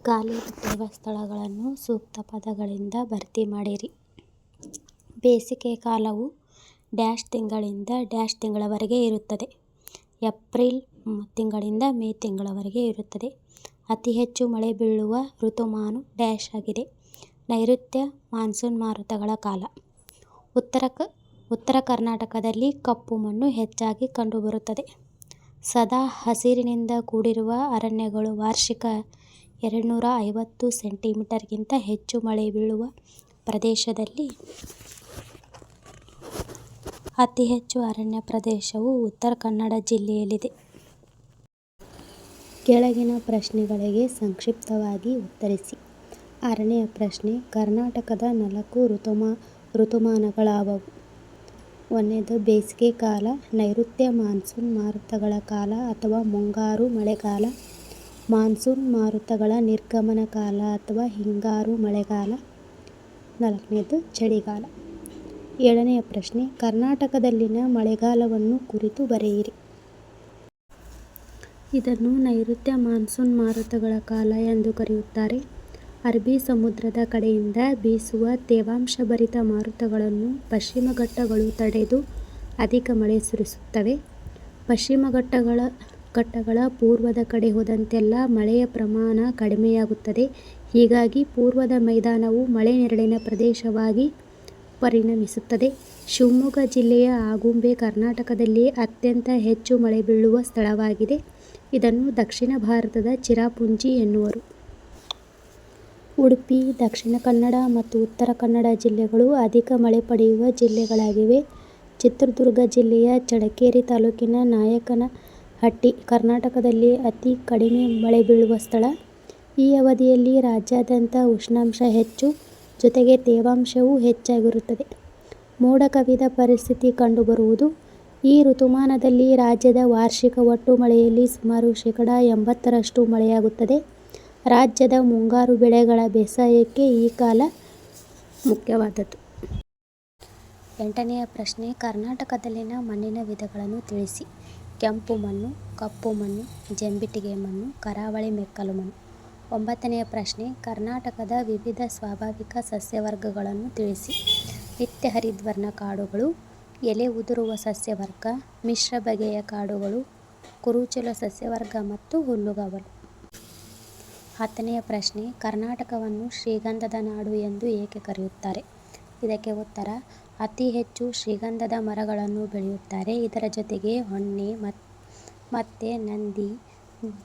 ಖಾಲಿ ಬಿಟ್ಟಿರುವ ಸ್ಥಳಗಳನ್ನು ಸೂಕ್ತ ಪದಗಳಿಂದ ಭರ್ತಿ ಮಾಡಿರಿ. ಬೇಸಿಗೆ ಕಾಲವು ಡ್ಯಾಶ್ ತಿಂಗಳಿಂದ ಡ್ಯಾಶ್ ತಿಂಗಳವರೆಗೆ ಇರುತ್ತದೆ. ಏಪ್ರಿಲ್ ತಿಂಗಳಿಂದ ಮೇ ತಿಂಗಳವರೆಗೆ ಇರುತ್ತದೆ. ಅತಿ ಹೆಚ್ಚು ಮಳೆ ಬೀಳುವ ಋತುಮಾನ ಡ್ಯಾಶ್ ಆಗಿದೆ. ನೈಋತ್ಯ ಮಾನ್ಸೂನ್ ಮಾರುತಗಳ ಕಾಲ. ಉತ್ತರ ಕರ್ನಾಟಕದಲ್ಲಿ ಕಪ್ಪು ಮಣ್ಣು ಹೆಚ್ಚಾಗಿ ಕಂಡುಬರುತ್ತದೆ. ಸದಾ ಹಸಿರಿನಿಂದ ಕೂಡಿರುವ ಅರಣ್ಯಗಳು ವಾರ್ಷಿಕ 250 ಸೆಂಟಿಮೀಟರ್ಗಿಂತ ಹೆಚ್ಚು ಮಳೆ ಬೀಳುವ ಪ್ರದೇಶದಲ್ಲಿ ಅತಿ ಹೆಚ್ಚು ಅರಣ್ಯ ಪ್ರದೇಶವು ಉತ್ತರ ಕನ್ನಡ ಜಿಲ್ಲೆಯಲ್ಲಿದೆ. ಕೆಳಗಿನ ಪ್ರಶ್ನೆಗಳಿಗೆ ಸಂಕ್ಷಿಪ್ತವಾಗಿ ಉತ್ತರಿಸಿ. 6ನೇ ಪ್ರಶ್ನೆ, ಕರ್ನಾಟಕದ 4 ಋತುಮಾನಗಳಾವವು? 1ನೇದು ಬೇಸಿಗೆ ಕಾಲ, ನೈಋತ್ಯ ಮಾನ್ಸೂನ್ ಮಾರುತಗಳ ಕಾಲ ಅಥವಾ ಮುಂಗಾರು ಮಳೆಗಾಲ, ಮಾನ್ಸೂನ್ ಮಾರುತಗಳ ನಿರ್ಗಮನ ಕಾಲ ಅಥವಾ ಹಿಂಗಾರು ಮಳೆಗಾಲ. 4ನೇದು ಚಳಿಗಾಲ. 7ನೇ ಪ್ರಶ್ನೆ, ಕರ್ನಾಟಕದಲ್ಲಿನ ಮಳೆಗಾಲವನ್ನು ಕುರಿತು ಬರೆಯಿರಿ. ಇದನ್ನು ನೈಋತ್ಯ ಮಾನ್ಸೂನ್ ಮಾರುತಗಳ ಕಾಲ ಎಂದು ಕರೆಯುತ್ತಾರೆ. ಅರಬ್ಬಿ ಸಮುದ್ರದ ಕಡೆಯಿಂದ ಬೀಸುವ ತೇವಾಂಶಭರಿತ ಮಾರುತಗಳನ್ನು ಪಶ್ಚಿಮ ಘಟ್ಟಗಳು ತಡೆದು ಅಧಿಕ ಮಳೆ ಸುರಿಸುತ್ತವೆ. ಪಶ್ಚಿಮ ಘಟ್ಟಗಳ ಪೂರ್ವದ ಕಡೆ ಹೋದಂತೆಲ್ಲ ಮಳೆಯ ಪ್ರಮಾಣ ಕಡಿಮೆಯಾಗುತ್ತದೆ. ಹೀಗಾಗಿ ಪೂರ್ವದ ಮೈದಾನವು ಮಳೆ ನೆರಳಿನ ಪ್ರದೇಶವಾಗಿ ಪರಿಣಮಿಸುತ್ತದೆ. ಶಿವಮೊಗ್ಗ ಜಿಲ್ಲೆಯ ಆಗುಂಬೆ ಕರ್ನಾಟಕದಲ್ಲಿ ಅತ್ಯಂತ ಹೆಚ್ಚು ಮಳೆ ಬೀಳುವ ಸ್ಥಳವಾಗಿದೆ. ಇದನ್ನು ದಕ್ಷಿಣ ಭಾರತದ ಚಿರಾಪುಂಜಿ ಎನ್ನುವರು. ಉಡುಪಿ, ದಕ್ಷಿಣ ಕನ್ನಡ ಮತ್ತು ಉತ್ತರ ಕನ್ನಡ ಜಿಲ್ಲೆಗಳು ಅಧಿಕ ಮಳೆ ಪಡೆಯುವ ಜಿಲ್ಲೆಗಳಾಗಿವೆ. ಚಿತ್ರದುರ್ಗ ಜಿಲ್ಲೆಯ ಚಳ್ಳಕೆರೆ ತಾಲೂಕಿನ ನಾಯಕನಹಟ್ಟಿ ಕರ್ನಾಟಕದಲ್ಲಿ ಅತಿ ಕಡಿಮೆ ಮಳೆ ಬೀಳುವ ಸ್ಥಳ. ಈ ಅವಧಿಯಲ್ಲಿ ರಾಜ್ಯಾದ್ಯಂತ ಉಷ್ಣಾಂಶ ಹೆಚ್ಚು, ಜೊತೆಗೆ ತೇವಾಂಶವೂ ಹೆಚ್ಚಾಗಿರುತ್ತದೆ. ಮೋಡ ಕವಿದ ಪರಿಸ್ಥಿತಿ ಕಂಡುಬರುವುದು. ಈ ಋತುಮಾನದಲ್ಲಿ ರಾಜ್ಯದ ವಾರ್ಷಿಕ ಒಟ್ಟು ಮಳೆಯಲ್ಲಿ ಸುಮಾರು ಶೇಕಡಾ 80ರಷ್ಟು ಮಳೆಯಾಗುತ್ತದೆ. ರಾಜ್ಯದ ಮುಂಗಾರು ಬೆಳೆಗಳ ಬೇಸಾಯಕ್ಕೆ ಈ ಕಾಲ ಮುಖ್ಯವಾದದ್ದು. 8ನೇ ಪ್ರಶ್ನೆ, ಕರ್ನಾಟಕದಲ್ಲಿನ ಮಣ್ಣಿನ ವಿಧಗಳನ್ನು ತಿಳಿಸಿ. ಕೆಂಪು ಮಣ್ಣು, ಕಪ್ಪು ಮಣ್ಣು, ಜಂಬಿಟ್ಟಿಗೆ ಮಣ್ಣು, ಕರಾವಳಿ ಮೆಕ್ಕಲು ಮಣ್ಣು. 9ನೇ ಪ್ರಶ್ನೆ, ಕರ್ನಾಟಕದ ವಿವಿಧ ಸ್ವಾಭಾವಿಕ ಸಸ್ಯವರ್ಗಗಳನ್ನು ತಿಳಿಸಿ. ನಿತ್ಯ ಹರಿದ್ವರ್ಣ ಕಾಡುಗಳು, ಎಲೆ ಉದುರುವ ಸಸ್ಯವರ್ಗ, ಮಿಶ್ರ ಬಗೆಯ ಕಾಡುಗಳು, ಕುರುಚಲು ಸಸ್ಯವರ್ಗ ಮತ್ತು ಹುಲ್ಲುಗಾವಲು. 10ನೇ ಪ್ರಶ್ನೆ, ಕರ್ನಾಟಕವನ್ನು ಶ್ರೀಗಂಧದ ನಾಡು ಎಂದು ಏಕೆ ಕರೆಯುತ್ತಾರೆ? ಇದಕ್ಕೆ ಉತ್ತರ, ಅತಿ ಹೆಚ್ಚು ಶ್ರೀಗಂಧದ ಮರಗಳನ್ನು ಬೆಳೆಯುತ್ತಾರೆ. ಇದರ ಜೊತೆಗೆ ಹೊನ್ನೆ ಮತ್ತೆ ನಂದಿ,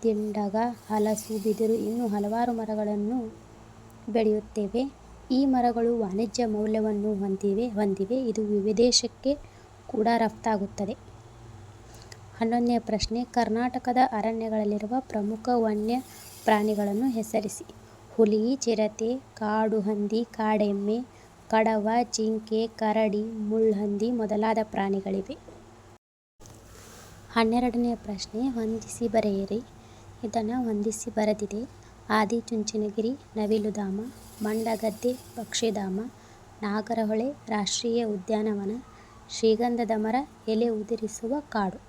ದಿಂಡಗ, ಹಲಸು, ಬಿದಿರು ಇನ್ನೂ ಹಲವಾರು ಮರಗಳನ್ನು ಬೆಳೆಯುತ್ತೇವೆ. ಈ ಮರಗಳು ವಾಣಿಜ್ಯ ಮೌಲ್ಯವನ್ನು ಹೊಂದಿವೆ. ಇದು ವಿದೇಶಕ್ಕೆ ಕೂಡ ರಫ್ತಾಗುತ್ತದೆ. 11ನೇ ಪ್ರಶ್ನೆ, ಕರ್ನಾಟಕದ ಅರಣ್ಯಗಳಲ್ಲಿರುವ ಪ್ರಮುಖ ವನ್ಯ ಪ್ರಾಣಿಗಳನ್ನು ಹೆಸರಿಸಿ. ಹುಲಿ, ಚಿರತೆ, ಕಾಡು ಹಂದಿ, ಕಾಡೆಮ್ಮೆ, ಕಡವ, ಜಿಂಕೆ, ಕರಡಿ, ಮುಳ್ಳುಹಂದಿ ಮೊದಲಾದ ಪ್ರಾಣಿಗಳಿವೆ. 12ನೇ ಪ್ರಶ್ನೆ, ಹೊಂದಿಸಿ ಬರೆಯಿರಿ. ಇದನ್ನು ಹೊಂದಿಸಿ ಬರೆದಿದೆ. ಆದಿಚುಂಚನಗಿರಿ ನವಿಲುಧಾಮ, ಮಂಡಗದ್ದೆ ಪಕ್ಷಿಧಾಮ, ನಾಗರಹೊಳೆ ರಾಷ್ಟ್ರೀಯ ಉದ್ಯಾನವನ, ಶ್ರೀಗಂಧದ ಮರ, ಎಲೆ ಉದುರಿಸುವ ಕಾಡು.